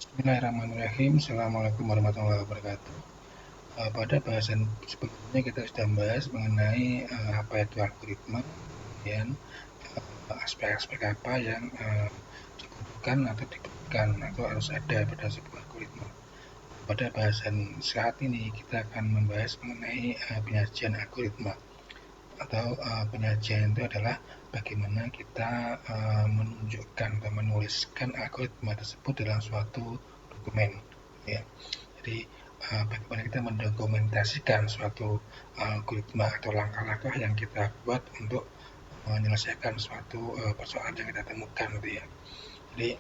Bismillahirrahmanirrahim. Assalamualaikum warahmatullahi wabarakatuh. Pada bahasan sebelumnya kita sudah membahas mengenai apa itu algoritma, kemudian aspek-aspek apa yang dibutuhkan atau dibutuhkan atau harus ada pada sebuah algoritma. Pada bahasan saat ini kita akan membahas mengenai penyajian algoritma atau penyajian itu adalah bagaimana kita menunjukkan atau menuliskan algoritma tersebut dalam suatu dokumen, ya. Jadi bagaimana kita mendokumentasikan suatu algoritma atau langkah-langkah yang kita buat untuk menyelesaikan suatu persoalan yang kita temukan, gitu ya. Jadi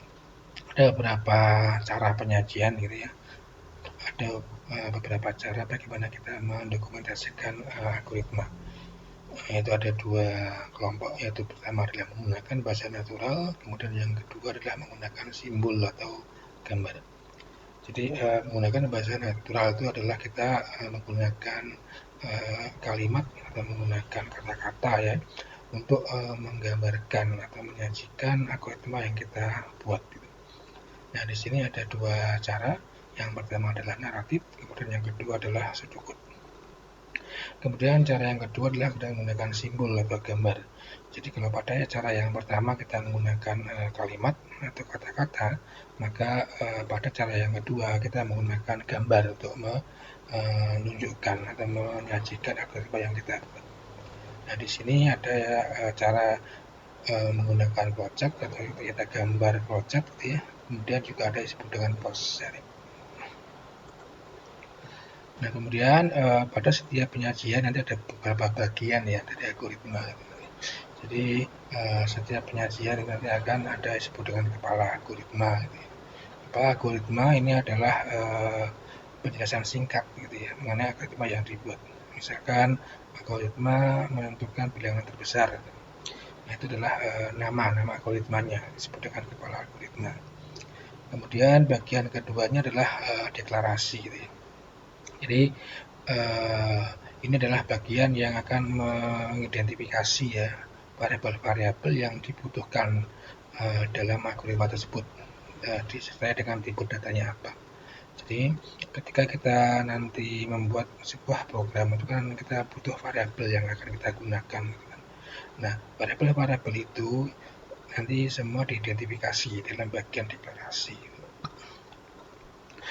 ada beberapa cara penyajian, gitu ya. Ada beberapa cara bagaimana kita mendokumentasikan algoritma. Yaitu ada dua kelompok, yaitu pertama adalah menggunakan bahasa natural, kemudian yang kedua adalah menggunakan simbol atau gambar. Jadi menggunakan bahasa natural itu adalah kita menggunakan kalimat atau menggunakan kata-kata, ya, untuk menggambarkan atau menyajikan algoritma yang kita buat, gitu. Nah, di sini ada dua cara. Yang pertama adalah naratif, kemudian yang kedua adalah sudut. Kemudian cara yang kedua adalah kita menggunakan simbol atau gambar. Jadi kalau pada cara yang pertama kita menggunakan kalimat atau kata-kata, maka pada cara yang kedua kita menggunakan gambar untuk menunjukkan atau menyajikan apa yang kita buat. Nah, di sini ada cara menggunakan flowchart atau kita gambar flowchart, gitu ya. Kemudian juga ada disebut dengan post. Nah, kemudian pada setiap penyajian nanti ada beberapa bagian, ya, dari algoritma. Jadi setiap penyajian nanti akan ada disebut dengan kepala algoritma, gitu ya. Kepala algoritma ini adalah penjelasan singkat, gitu ya, mengenai algoritma yang dibuat. Misalkan algoritma menentukan bilangan terbesar, gitu. Nah, itu adalah nama algoritmanya disebut dengan kepala algoritma. Kemudian bagian keduanya adalah deklarasi, gitu ya. Jadi ini adalah bagian yang akan mengidentifikasi, ya, variabel-variabel yang dibutuhkan dalam algoritma tersebut, disertai dengan tipe datanya apa. Jadi ketika kita nanti membuat sebuah program itu kan kita butuh variabel yang akan kita gunakan. Nah, variabel-variabel itu nanti semua diidentifikasi dalam bagian deklarasi.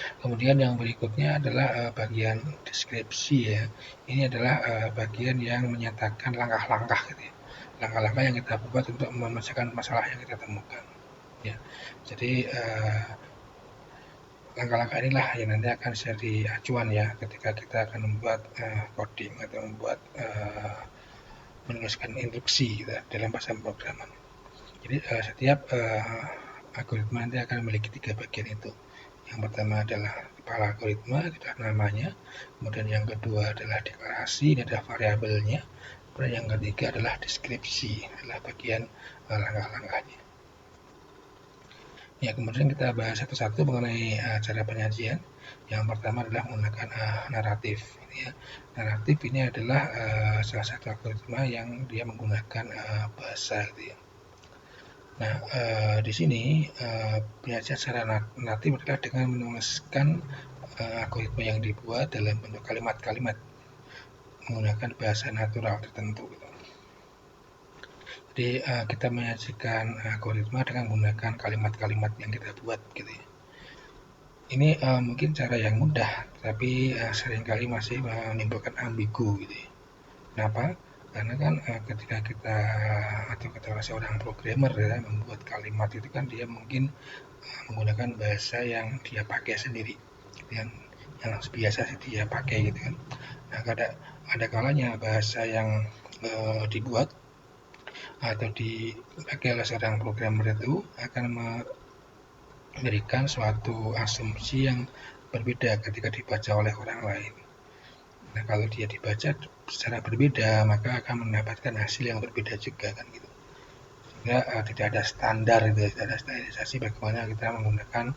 Kemudian yang berikutnya adalah bagian deskripsi, ya. Ini adalah bagian yang menyatakan langkah-langkah, gitu ya. Langkah-langkah yang kita buat untuk menyelesaikan masalah yang kita temukan, ya. Jadi langkah-langkah inilah yang nanti akan jadi acuan, ya, ketika kita akan membuat coding atau membuat menuliskan instruksi, gitu, dalam bahasa pemrograman. Jadi setiap algoritma nanti akan memiliki tiga bagian itu. Yang pertama adalah kepala algoritma, itu adalah namanya. Kemudian yang kedua adalah deklarasi, ini adalah variabelnya. Kemudian yang ketiga adalah deskripsi, adalah bagian langkah-langkahnya. Ya, kemudian kita bahas satu-satu mengenai cara penyajian. Yang pertama adalah menggunakan naratif. Ya. Naratif ini adalah salah satu algoritma yang dia menggunakan bahasa, gitu ya. Nah, di sini penyajian secara naratif adalah dengan menuliskan algoritma yang dibuat dalam bentuk kalimat-kalimat menggunakan bahasa natural tertentu, gitu. Jadi kita menyajikan algoritma dengan menggunakan kalimat-kalimat yang kita buat, gitu ya. Ini mungkin cara yang mudah, tapi seringkali masih menimbulkan ambigu, gitu ya. Kenapa? Karena kan ketika kita atau ketika seorang programmer, ya, membuat kalimat itu kan dia mungkin menggunakan bahasa yang dia pakai sendiri, yang biasa sih dia pakai, gitu kan. Nah, ada kalanya bahasa yang dibuat atau dipakai oleh seorang programmer itu akan memberikan suatu asumsi yang berbeda ketika dibaca oleh orang lain. Nah, kalau dia dibaca secara berbeda, maka akan mendapatkan hasil yang berbeda juga, kan, gitu. Sehingga tidak ada standar, gitu, tidak ada standarisasi bagaimana kita menggunakan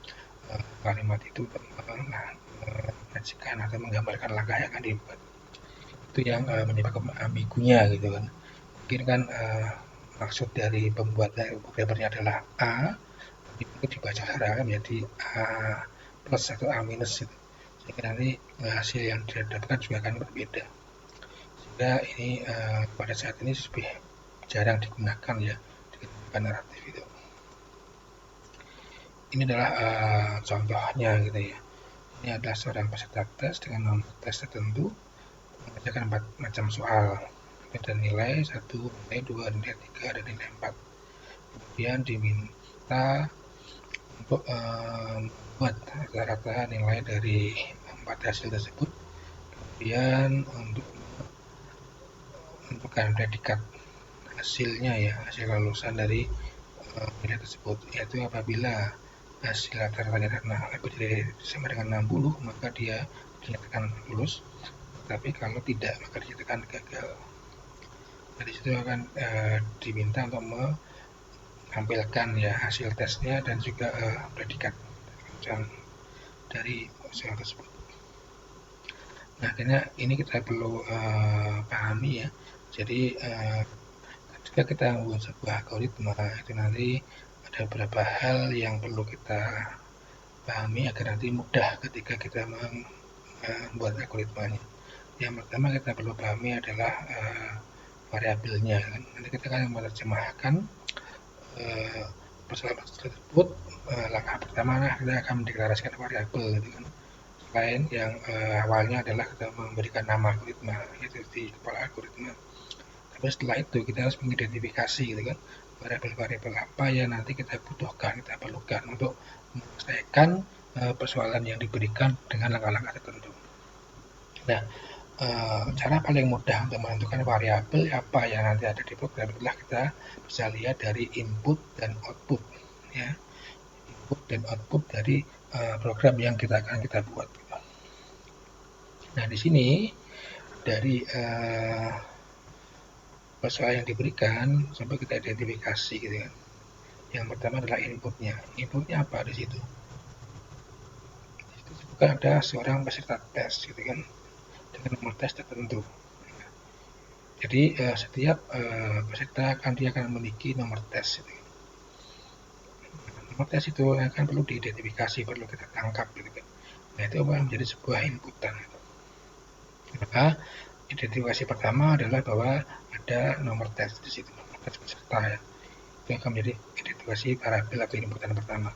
kalimat itu untuk menyajikan atau menggambarkan langkah yang akan dibuat. Itu yang menyebabkan ambigunya, gitu kan. Mungkin kan maksud dari pembuat programmernya adalah A, Mungkin dibaca secara menjadi A plus atau A minus gitu. Sehingga nanti hasil yang didapatkan juga akan berbeda. Sehingga ini pada saat ini lebih jarang digunakan ya digunakan naratif itu. Ini adalah contohnya gitu ya. Ini adalah seorang peserta tes dengan nomor tes tertentu mengerjakan 4 macam soal. Ada nilai 1, nilai 2, nilai 3, dan nilai 4. Kemudian diminta untuk membuat rata-rata nilai dari 4 hasil tersebut. Kemudian untuk menentukan predikat hasilnya ya, hasil lulusan dari nilai tersebut, yaitu apabila hasil rata-ratanya lebih dari sama dengan 60, maka dia dinyatakan lulus. Tapi kalau tidak, maka dinyatakan gagal. Nah, disitu akan diminta untuk menampilkan ya hasil tesnya dan juga predikat dari soal tersebut. Nah, akhirnya ini kita perlu pahami ya. Jadi ketika kita membuat sebuah algoritma itu nanti ada beberapa hal yang perlu kita pahami agar nanti mudah ketika kita membuat algoritmanya. Yang pertama kita perlu pahami adalah variabelnya. Nanti kita akan menerjemahkan persoalan tersebut. Langkah pertama kita akan mendeklarasikan variabel gitu kan. Selain yang awalnya adalah kita memberikan nama algoritma yaitu di kepala algoritma. Tapi setelah itu kita harus mengidentifikasi gitu kan variabel-variabel apa yang nanti kita butuhkan, kita perlukan untuk menyelesaikan persoalan yang diberikan dengan langkah-langkah tertentu. Nah, cara paling mudah untuk menentukan variabel apa yang nanti ada di program adalah kita bisa lihat dari input dan output ya, input dan output dari program yang akan kita buat. Nah, di sini dari persoalan yang diberikan sampai kita identifikasi gitu kan. Yang pertama adalah inputnya. Inputnya apa di situ? Di situ juga ada seorang peserta tes gitu kan dengan nomor tes tertentu. Jadi setiap peserta dia akan memiliki nomor tes. Gitu. Nomor tes itu akan perlu diidentifikasi, perlu kita tangkap gitu kan. Nah, itu akan menjadi sebuah inputan. Gitu. Maka identifikasi pertama adalah bahwa ada nomor tes di situ, nomor tes peserta ya. Itu akan menjadi identifikasi variabel atau inputan pertama.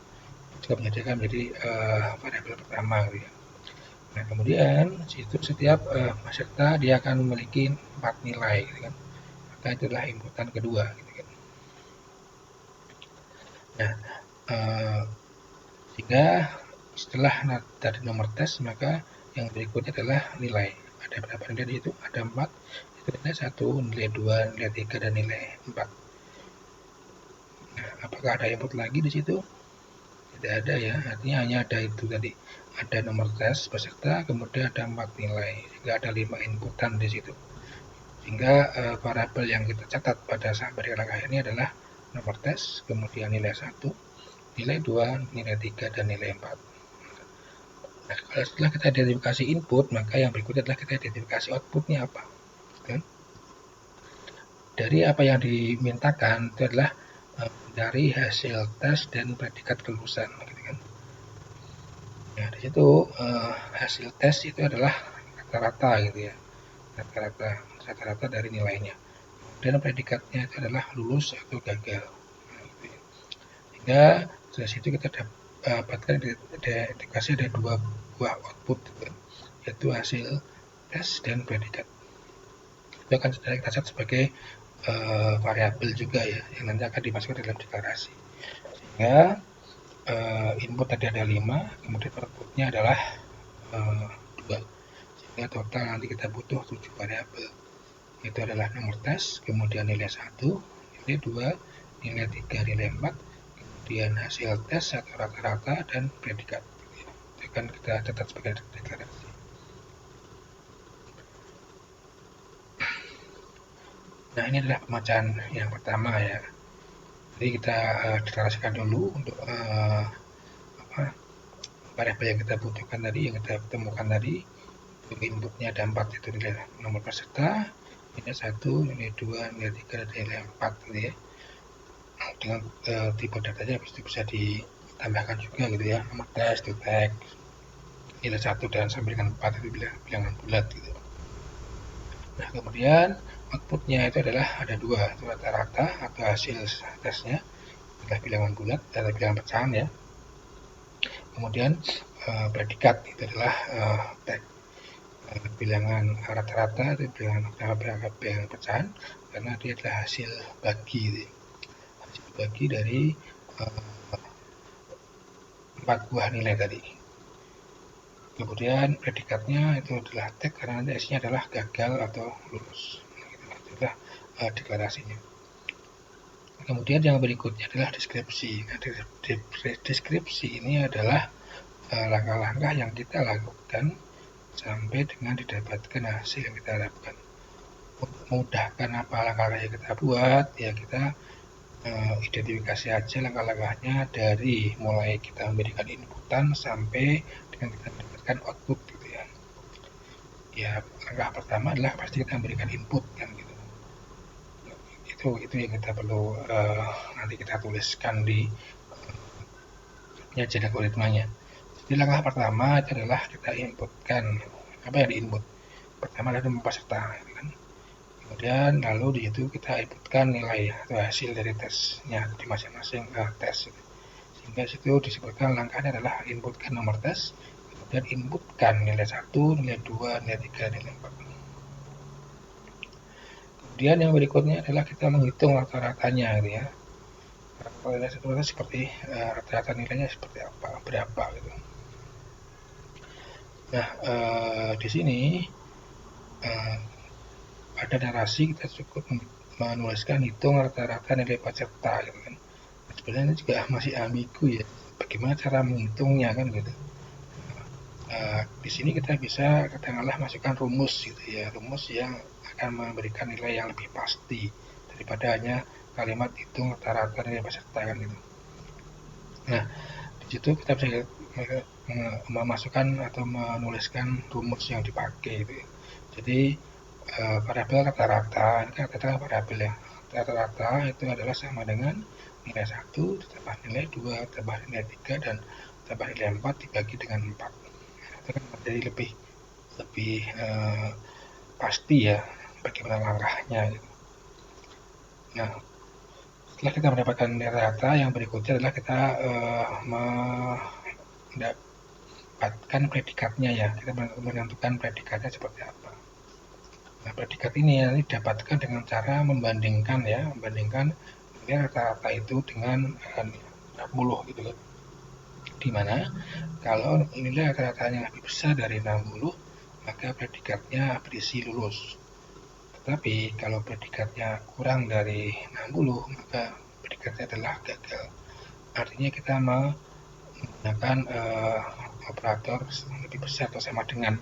Juga menjadi variabel pertama gitu ya. Nah, kemudian situ setiap peserta dia akan memiliki 4 nilai gitu kan. Maka itulah inputan kedua gitu kan. Nah, sehingga setelah dari nomor tes maka yang berikutnya adalah nilai. Ada berapa nilai di situ? Ada 4. Itu nilai 1, nilai 2, nilai 3, dan nilai 4. Nah, apakah ada input lagi di situ? Tidak ada ya, artinya hanya ada itu tadi. Ada nomor tes peserta, kemudian ada 4 nilai, sehingga ada 5 inputan di situ. Sehingga variabel yang kita catat pada saat langkah ini adalah nomor tes, kemudian nilai 1, nilai 2, nilai 3, dan nilai 4. Nah, kalau setelah kita identifikasi input, maka yang berikutnya adalah kita identifikasi outputnya apa. Kan? Dari apa yang dimintakan itu adalah dari hasil tes dan predikat kelulusan. Gitu kan? Nah, di situ hasil tes itu adalah rata-rata gitu ya, rata-rata dari nilainya. Dan predikatnya itu adalah lulus atau gagal. Nah, gitu ya. Sehingga dari situ kita dapatkan indikasi ada 2 buah output, gitu, yaitu hasil tes dan predikat. Itu akan kita catat sebagai variabel juga ya, yang nanti akan dimasukkan dalam deklarasi. Sehingga input tadi ada 5, kemudian outputnya adalah 2. Sehingga total nanti kita butuh 7 variabel. Itu adalah nomor tes, kemudian nilai 1, nilai 2, nilai 3, nilai 4, kemudian hasil tes atau rata-rata, dan predikat. Itu akan kita catat sebagai deklarasi. Nah, ini adalah pembacaan yang pertama ya. Jadi kita deklarasikan dulu untuk variabel yang kita butuhkan tadi, yang kita temukan tadi. Untuk inputnya ada 4, itu nilai nomor peserta, nilai 1, nilai 2, nilai 3, dan nilai 4 gitu ya. Dengan tipe datanya bisa tambahkan juga gitu ya, nomor tes to tag nilai 1 dan sampai dengan 4 itu bilangan bulat gitu. Nah, kemudian outputnya itu adalah ada dua, itu rata-rata atau hasil tesnya adalah bilangan bulat atau bilangan pecahan ya. Kemudian predikat itu adalah tag bilangan rata-rata itu bilangan pecahan karena dia adalah hasil bagi gitu. Hasil bagi dari 4 buah nilai tadi. Kemudian predikatnya itu adalah tag karena nanti isinya adalah gagal atau lulus. Nah, itu adalah deklarasinya. Kemudian yang berikutnya adalah deskripsi. Nah, deskripsi ini adalah langkah-langkah yang kita lakukan sampai dengan didapatkan hasil yang kita harapkan. Untuk memudahkan apa langkah-langkah yang kita buat, ya kita identifikasi aja langkah-langkahnya dari mulai kita memberikan inputan sampai dengan kita mendapatkan output gitu ya. Ya, langkah pertama adalah pasti kita memberikan input kan gitu. Itu yang kita perlu nanti kita tuliskan di penyajian algoritmanya. Jadi langkah pertama itu adalah kita inputkan apa yang diinput. Pertama adalah nomor peserta, kan? Kemudian lalu di situ kita inputkan nilai atau hasil dari tesnya di masing-masing tes. Sehingga situ disebutkan langkahnya adalah inputkan nomor tes, kemudian inputkan nilai 1, nilai 2, nilai 3, nilai 4. Kemudian yang berikutnya adalah kita menghitung rata-ratanya gitu ya. Rata-rata seperti rata-rata nilainya seperti apa, berapa gitu. Nah, di sini pada narasi kita cukup menuliskan hitung rata-rata nilai peserta gitu kan. Sebenarnya ini juga masih ambigu ya, bagaimana cara menghitungnya kan gitu. Di sini kita bisa katakanlah masukkan rumus gitu ya, rumus yang akan memberikan nilai yang lebih pasti daripada hanya kalimat hitung rata-rata nilai peserta kan gitu. Nah, di situ kita bisa memasukkan atau menuliskan rumus yang dipakai gitu ya. Jadi variabel rata-rata ini kan adalah variabel ya. Rata-rata itu adalah sama dengan nilai 1 ditambah nilai 2 tambah nilai 3 dan tambah nilai 4 dibagi dengan 4. Itu kan menjadi lebih pasti ya bagaimana langkahnya gitu. Nah, setelah kita mendapatkan nilai rata, yang berikutnya adalah kita mendapatkan predikatnya ya. Kita menentukan predikatnya seperti apa. Nah, predikat ini didapatkan dengan cara membandingkan nilai rata-rata itu dengan 60 gitu kan. Dimana kalau nilai rata-ratanya lebih besar dari 60, maka predikatnya berisi lulus. Tetapi kalau predikatnya kurang dari 60, maka predikatnya adalah gagal. Artinya kita menggunakan operator lebih besar atau sama dengan.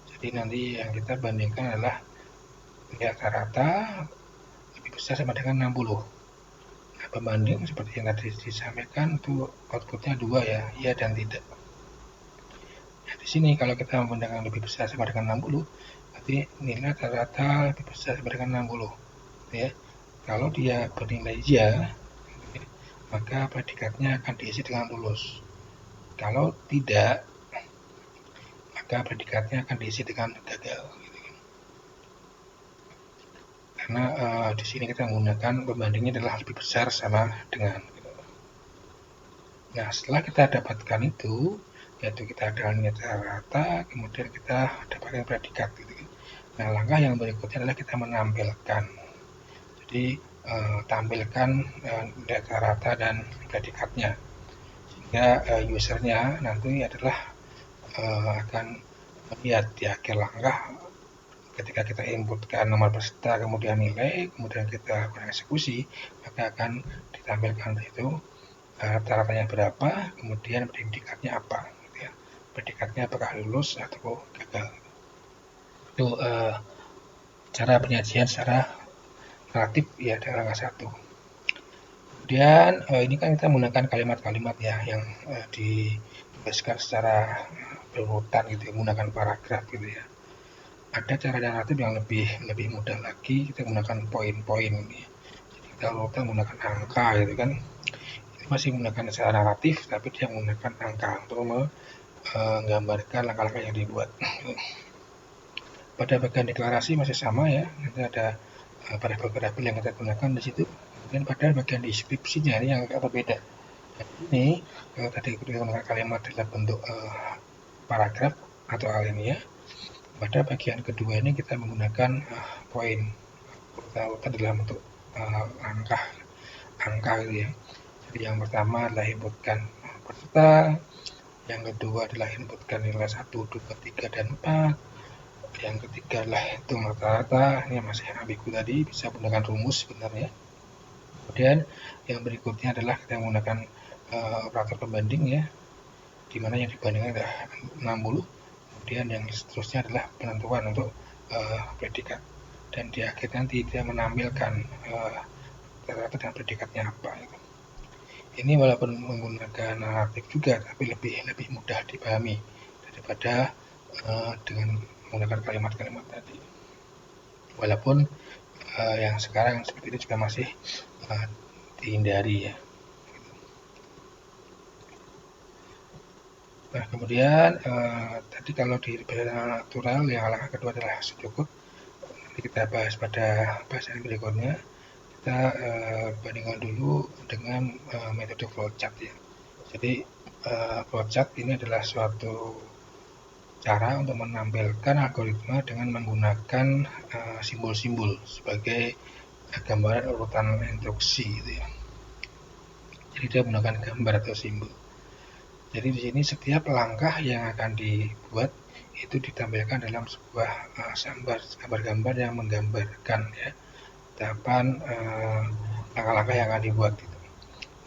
Jadi nanti yang kita bandingkan adalah nilai rata-rata lebih besar sama dengan 60. Nah, pembanding seperti yang tadi disampaikan itu outputnya 2 ya, iya dan tidak. Nah, di sini kalau kita membandingkan lebih besar sama dengan 60, berarti nilai rata-rata lebih besar sama dengan 60. Ya. Kalau dia bernilai iya, maka predikatnya akan diisi dengan lulus. Kalau tidak, maka predikatnya akan diisi dengan gagal. Karena di sini kita menggunakan pembandingnya adalah lebih besar sama dengan. Nah, setelah kita dapatkan itu, yaitu kita adalah nilai rata, kemudian kita dapatkan predikat. Gitu. Nah, langkah yang berikutnya adalah kita menampilkan. Jadi tampilkan data rata dan predikatnya, sehingga usernya nanti adalah akan melihat di akhir langkah ketika kita inputkan nomor peserta kemudian nilai, kemudian kita lakukan eksekusi, maka akan ditampilkan itu rata-ratanya berapa, kemudian predikatnya apa, gitu ya. Predikatnya apakah lulus atau gagal. Itu cara penyajian secara relatif ya dari langkah 1. Kemudian ini kan kita menggunakan kalimat-kalimat ya yang dituliskan secara berurutan gitu ya, menggunakan paragraf gitu ya. Ada cara naratif yang lebih mudah lagi, kita menggunakan poin-poin gitu ya. Jadi kita urutan menggunakan angka gitu kan. masih menggunakan secara naratif, tapi dia menggunakan angka untuk menggambarkan langkah-langkah yang dibuat. Pada bagian deklarasi masih sama ya, nanti ada variabel-variabel yang kita gunakan di situ. Kemudian pada bagian deskripsinya ini yang agak berbeda. Dan ini kalau tadi kita menggunakan kalimat dalam bentuk paragraf atau alinea, pada bagian kedua ini kita menggunakan poin urutan dalam bentuk angka gitu ya. Jadi yang pertama adalah inputkan peserta, yang kedua adalah inputkan nilai 1, 2, 3, dan 4, yang ketiga adalah hitung rata-rata, ini masih ambigu tadi, bisa menggunakan rumus sebenarnya. Kemudian yang berikutnya adalah kita menggunakan operator pembanding ya, dimana yang dibandingkan adalah 60. Kemudian yang seterusnya adalah penentuan untuk predikat, dan di akhir nanti dia menampilkan rata-rata dan predikatnya apa gitu. Ini walaupun menggunakan naratif juga, tapi lebih mudah dipahami daripada dengan menggunakan kalimat-kalimat tadi. Walaupun yang sekarang seperti ini juga masih dihindari ya. Nah, kemudian tadi kalau di bahasa natural yang langkah kedua adalah cukup. Nanti kita bahas pada bahasan berikutnya. Kita bandingkan dulu dengan metode flowchart ya. Jadi flowchart ini adalah suatu cara untuk menampilkan algoritma dengan menggunakan simbol-simbol sebagai gambaran urutan instruksi gitu ya. Jadi dia menggunakan gambar atau simbol. Jadi di sini setiap langkah yang akan dibuat itu ditampilkan dalam sebuah gambar-gambar yang menggambarkan ya tahapan langkah-langkah yang akan dibuat itu.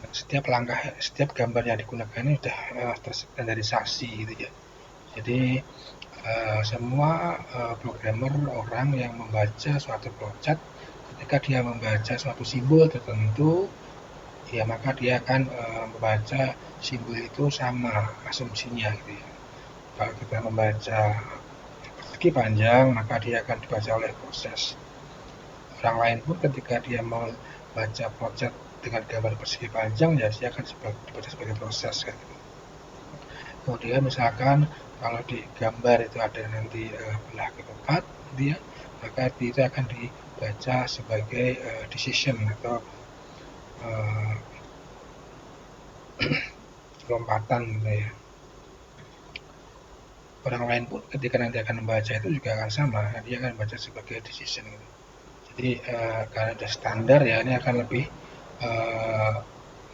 Setiap gambar yang digunakan ini sudah terstandarisasi gitu ya. Jadi semua programmer orang yang membaca suatu flowchart, ketika dia membaca suatu simbol tertentu, ya maka dia akan membaca simbol itu sama asumsinya gitu ya. Kalau kita membaca persegi panjang, maka dia akan dibaca oleh proses. Orang lain pun ketika dia membaca flowchart dengan gambar persegi panjang, ya dia akan dibaca sebagai proses kan. Kemudian misalkan kalau di gambar itu ada nanti belah keempat dia, maka itu akan dibaca sebagai decision atau lompatan gitu ya. Orang lain pun ketika nanti akan membaca itu juga akan sama, dia akan membaca sebagai decision gitu. Jadi karena ada standar ya, ini akan lebih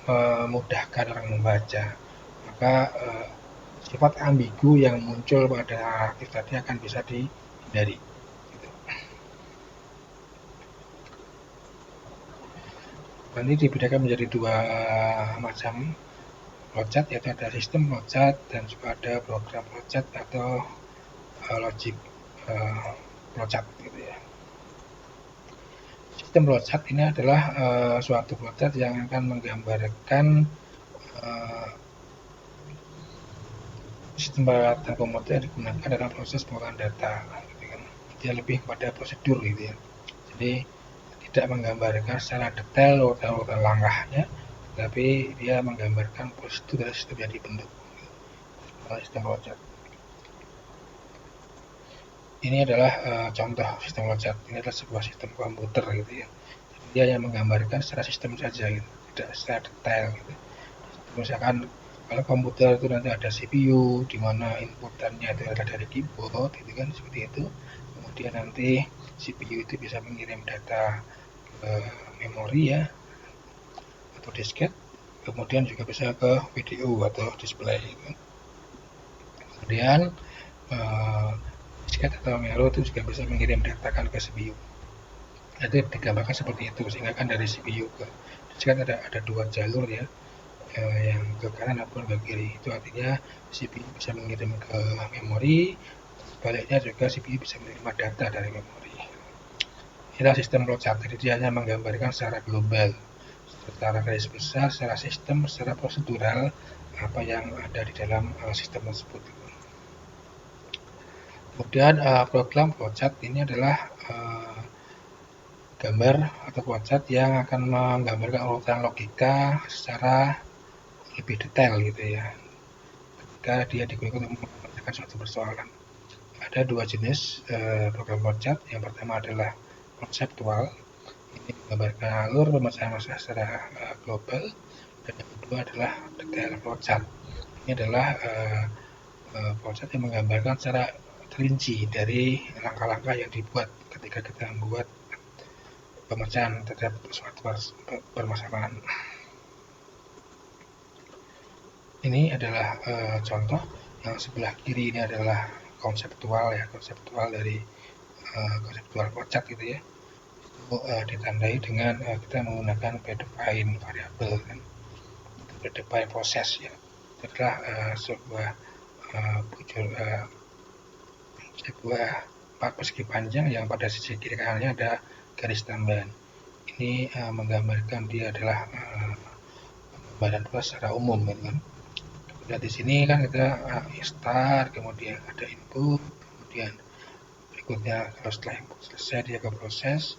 memudahkan orang membaca. Maka sifat ambigu yang muncul pada naratif tadi akan bisa dihindari. Gitu. Nanti dibedakan menjadi dua macam flowchart, yaitu ada sistem flowchart dan juga ada program flowchart atau logic flowchart gitu ya. Sistem flowchart ini adalah suatu flowchart yang akan menggambarkan sistem peralatan komputer yang digunakan dalam proses pengolahan data. Gitu kan. Dia lebih kepada prosedur gitu ya. Jadi tidak menggambarkan secara detail urutan langkahnya, tapi dia menggambarkan prosedur dari sistem yang dibentuk. Sistem flowchart. Ini adalah contoh sistem flowchart. Ini adalah sebuah sistem komputer gitu ya. Dia yang menggambarkan secara sistem saja gitu, tidak secara detail gitu. Misalkan kalau komputer itu nanti ada CPU di mana inputannya itu ada dari keyboard gitu kan, seperti itu. Kemudian nanti CPU itu bisa mengirim data ke memori ya atau disket, kemudian juga bisa ke video atau display gitu. Kemudian disket atau memori itu juga bisa mengirim data kan ke CPU. Itu digambarkan seperti itu, sehingga kan dari CPU ke disket ada dua jalur ya, yang ke kanan maupun ke kiri. Itu artinya CPU bisa mengirim ke memori, sebaliknya juga CPU bisa menerima data dari memori. Inilah sistem flowchart. Jadi dia hanya menggambarkan secara global, secara garis besar, secara sistem, secara prosedural apa yang ada di dalam sistem tersebut. Kemudian program flowchart ini adalah gambar atau flowchart yang akan menggambarkan urutan logika secara lebih detail gitu ya, ketika dia digunakan untuk mengerjakan suatu persoalan. Ada dua jenis program flowchart. Yang pertama adalah konseptual, ini menggambarkan alur pemecahan masalah secara global, dan yang kedua adalah detail flowchart. Ini adalah flowchart yang menggambarkan secara terinci dari langkah-langkah yang dibuat ketika kita membuat pemecahan terhadap suatu permasalahan. Ini adalah contoh. Yang sebelah kiri ini adalah konseptual ya, konseptual dari konseptual flowchart gitu ya. Itu ditandai dengan kita menggunakan predefine variable kan, predefine proses ya. Itu adalah sebuah empat persegi panjang yang pada sisi kiri kanannya ada garis tambahan. Ini menggambarkan dia adalah gambaran proses secara umum kan. Kemudian di sini kan kita start, kemudian ada input, kemudian berikutnya kalau setelah input selesai dia ke proses,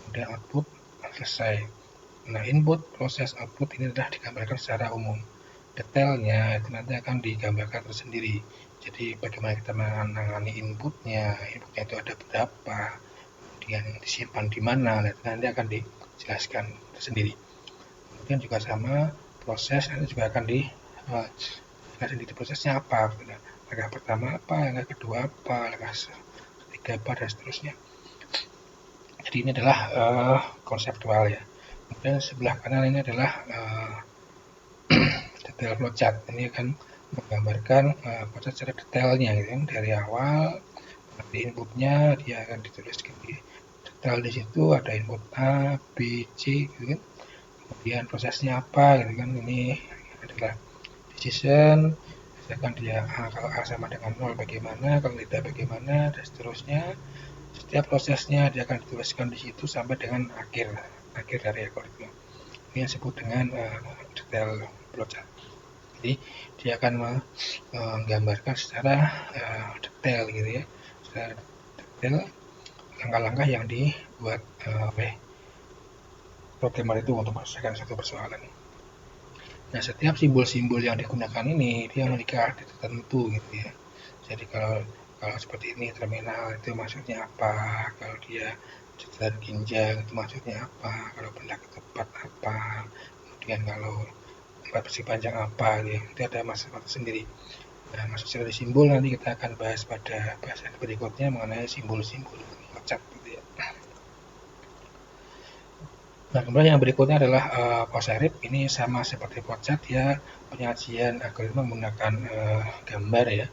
kemudian output selesai. Nah, input, proses, output ini adalah digambarkan secara umum. Detailnya itu nanti akan digambarkan tersendiri. Jadi bagaimana kita menangani inputnya itu ada berapa, kemudian disimpan di mana, nanti akan dijelaskan tersendiri. Kemudian juga sama proses, nanti juga akan dijelaskan di prosesnya apa, langkah pertama apa, langkah kedua apa, langkah ketiga apa, dan seterusnya. Jadi ini adalah konseptual ya. Kemudian sebelah kanan ini adalah detail flowchart. Ini akan menggambarkan proses secara detailnya gitu kan, dari awal nanti inputnya dia akan dituliskan di detail. Di situ ada input A, B, C gitu kan. Kemudian prosesnya apa gitu kan. Ini adalah decision, misalkan dia kalau A sama dengan 0 bagaimana, kalau tidak bagaimana, dan seterusnya. Setiap prosesnya dia akan dituliskan di situ sampai dengan akhir dari algoritma. Ini yang disebut dengan detail flowchart. Jadi dia akan menggambarkan secara detail gitu ya, secara detail langkah-langkah yang dibuat oleh programmer itu untuk menyelesaikan satu persoalan. Nah, setiap simbol-simbol yang digunakan ini dia memiliki arti tertentu gitu ya. Jadi kalau seperti ini terminal itu maksudnya apa, kalau dia cetakan ginjal itu maksudnya apa, kalau benda ketupat apa, kemudian kalau empat persegi panjang apa gitu. Itu ada masalah sendiri. Nah, masuk secara simbol nanti kita akan bahas pada bahasan berikutnya mengenai simbol-simbol flowchart gitu ya. Nah, kemudian yang berikutnya adalah PostScript. Ini sama seperti flowchart ya, penyajian algoritma menggunakan gambar ya,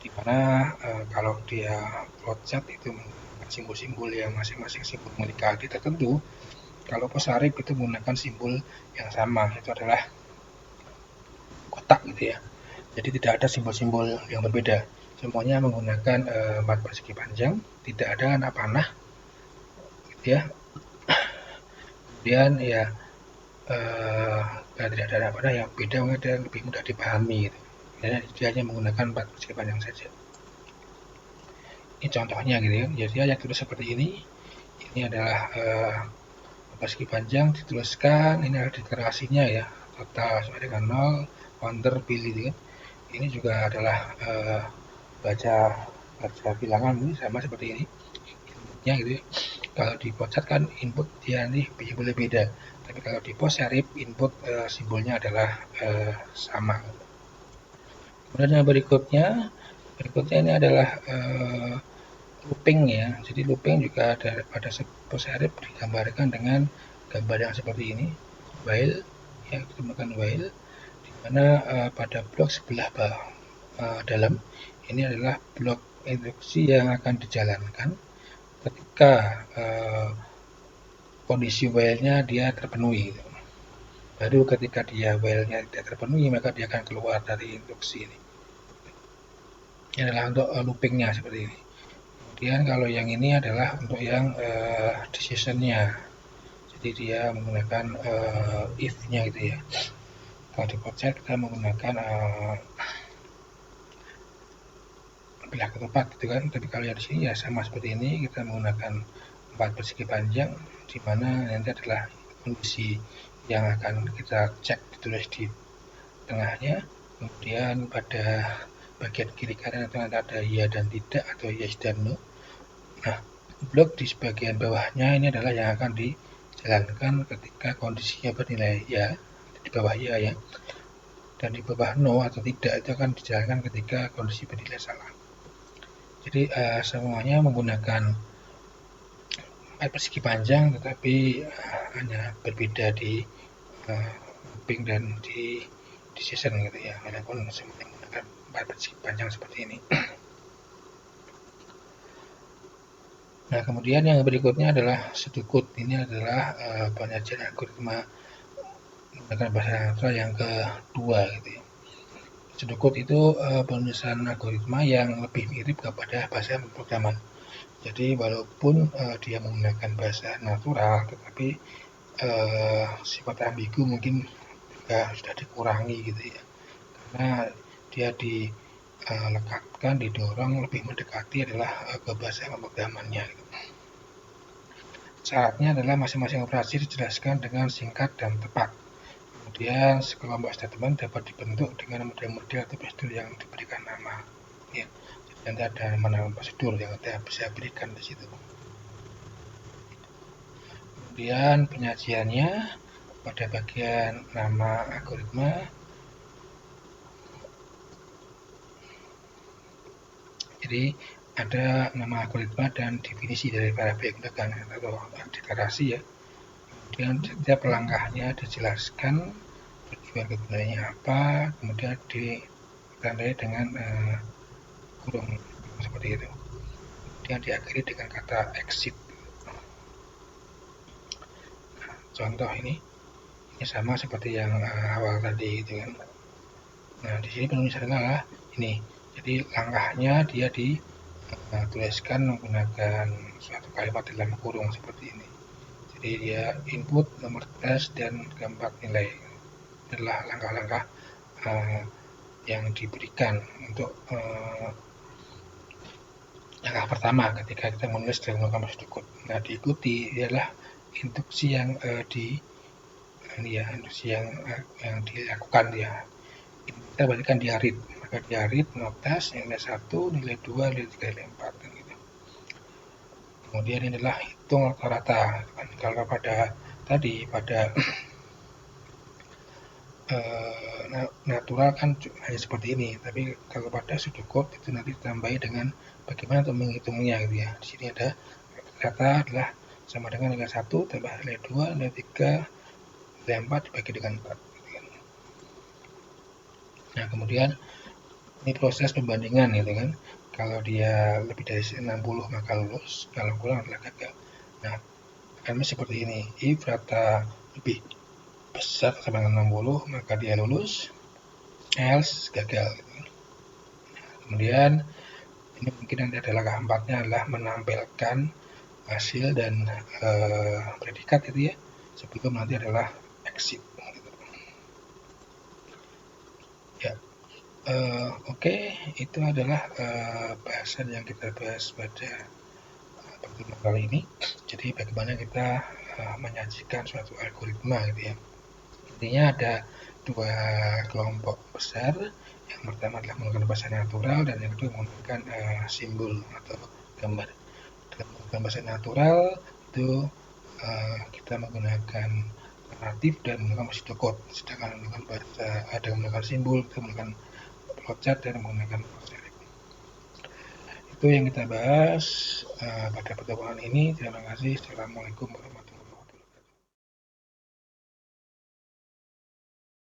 dimana kalau dia flowchart itu menggunakan simbol-simbol yang masing-masing simbol memiliki arti tertentu. Kalau PostScript itu menggunakan simbol yang sama, itu adalah kotak gitu ya. Jadi tidak ada simbol-simbol yang berbeda. Semuanya menggunakan empat persegi panjang, tidak ada anak panah, gitu ya. Kemudian ya tidak ada anak panah yang beda, dan lebih mudah dipahami. Gitu. Jadi dia hanya menggunakan empat persegi panjang saja. Ini contohnya gitu ya. Jadi yang tulis seperti ini. Ini adalah persegi panjang dituliskan. Ini adalah deklarasinya ya. Total sama dengan 0, founder pilih gitu kan. Ini juga adalah baca bilangan ini sama seperti ini inputnya gitu ya. Kalau di flowchart kan input dia nanti boleh beda, tapi kalau di PostScript input simbolnya adalah sama. Kemudian yang berikutnya ini adalah looping ya. Jadi looping juga ada pada PostScript digambarkan dengan gambar yang seperti ini, while ya, kita menggunakan while, di mana pada blok sebelah dalam ini adalah blok instruksi yang akan dijalankan ketika kondisi while-nya dia terpenuhi. Baru ketika dia while-nya tidak terpenuhi, maka dia akan keluar dari instruksi ini. Ini adalah untuk looping-nya seperti ini. Kemudian kalau yang ini adalah untuk yang decision-nya. Jadi dia menggunakan if-nya gitu ya. Kalau di flowchart kita menggunakan bilah ketupat gitu kan, tapi kalau yang di sini ya sama seperti ini, kita menggunakan empat persegi panjang, di mana nanti adalah kondisi yang akan kita cek ditulis di tengahnya, kemudian pada bagian kiri kanan itu ada ya dan tidak atau yes dan no. Nah, blok di bagian bawahnya ini adalah yang akan dijalankan ketika kondisinya bernilai ya, di bawah ya ya, dan di bawah no atau tidak itu akan dijalankan ketika kondisi bernilai salah. Jadi semuanya menggunakan 4 persegi panjang, tetapi hanya berbeda di mapping dan di decision gitu ya, walaupun semuanya menggunakan 4 persegi panjang seperti ini. Nah, kemudian yang berikutnya adalah sedukut. Ini adalah penyajian algoritma menggunakan bahasa natural yang kedua gitu ya. Sedukut itu penulisan algoritma yang lebih mirip kepada bahasa pemrograman. Jadi walaupun dia menggunakan bahasa natural, tetapi sifat ambigu mungkin juga sudah dikurangi gitu ya. Karena dia dilekatkan, didorong lebih mendekati adalah ke bahasa pemrogramannya gitu. Syaratnya adalah masing-masing operasi dijelaskan dengan singkat dan tepat. Kemudian sekelompok statement dapat dibentuk dengan model-model atau prosedur yang diberikan nama. Ya, jadi nanti ada nama prosedur yang kita bisa berikan di situ. Kemudian penyajiannya pada bagian nama algoritma. Jadi ada nama algoritma dan definisi dari variabel yang digunakan atau deklarasi ya. Kemudian setiap langkahnya dijelaskan tujuan kegunaannya apa, kemudian ditandai dengan kurung seperti itu. Kemudian diakhiri dengan kata exit. Nah, contoh ini sama seperti yang awal tadi gitu kan. Nah, di sini penulisannya adalah ini. Jadi langkahnya dia dituliskan menggunakan suatu kalimat dalam kurung seperti ini. Jadi dia input, nomor tes, dan keempat nilai. Ini adalah langkah-langkah yang diberikan untuk langkah pertama ketika kita menulis dan menggunakan sedukut. Nah, diikuti adalah instruksi yang instruksi yang dilakukan ya. Kita berikan dia read, maka dia read notas nilai 1, nilai 2, nilai 3, nilai 4 gitu. Kemudian ini adalah hitung rata-rata. Kalau pada natural kan hanya seperti ini, tapi kalau pada pseudocode itu nanti ditambahi dengan bagaimana untuk menghitungnya gitu ya. Di sini ada rata adalah sama dengan nilai 1 tambah nilai 2, nilai 3, nilai 4 dibagi dengan 4. Nah, kemudian ini proses pembandingan gitu kan. Kalau dia lebih dari 60 maka lulus, kalau kurang adalah gagal. Nah, kami seperti ini. If rata lebih besar sama dengan 60 maka dia lulus, else gagal. Kemudian ini mungkin nanti adalah langkah keempatnya adalah menampilkan hasil dan predikat gitu ya, sebelum nanti adalah exit gitu. Ya, oke, itu adalah bahasan yang kita bahas pada pertemuan kali ini. Jadi bagaimana kita menyajikan suatu algoritma gitu ya. Intinya ada dua kelompok besar. Yang pertama adalah menggunakan bahasa natural dan yang kedua menggunakan simbol atau gambar. Dalam menggunakan bahasa natural itu kita menggunakan narratif dan menggunakan pseudocode. Sedangkan menggunakan simbol kita menggunakan flowchart dan menggunakan proserik. Itu yang kita bahas pada pertemuan ini. Terima kasih. Assalamualaikum warahmatullahi wabarakatuh.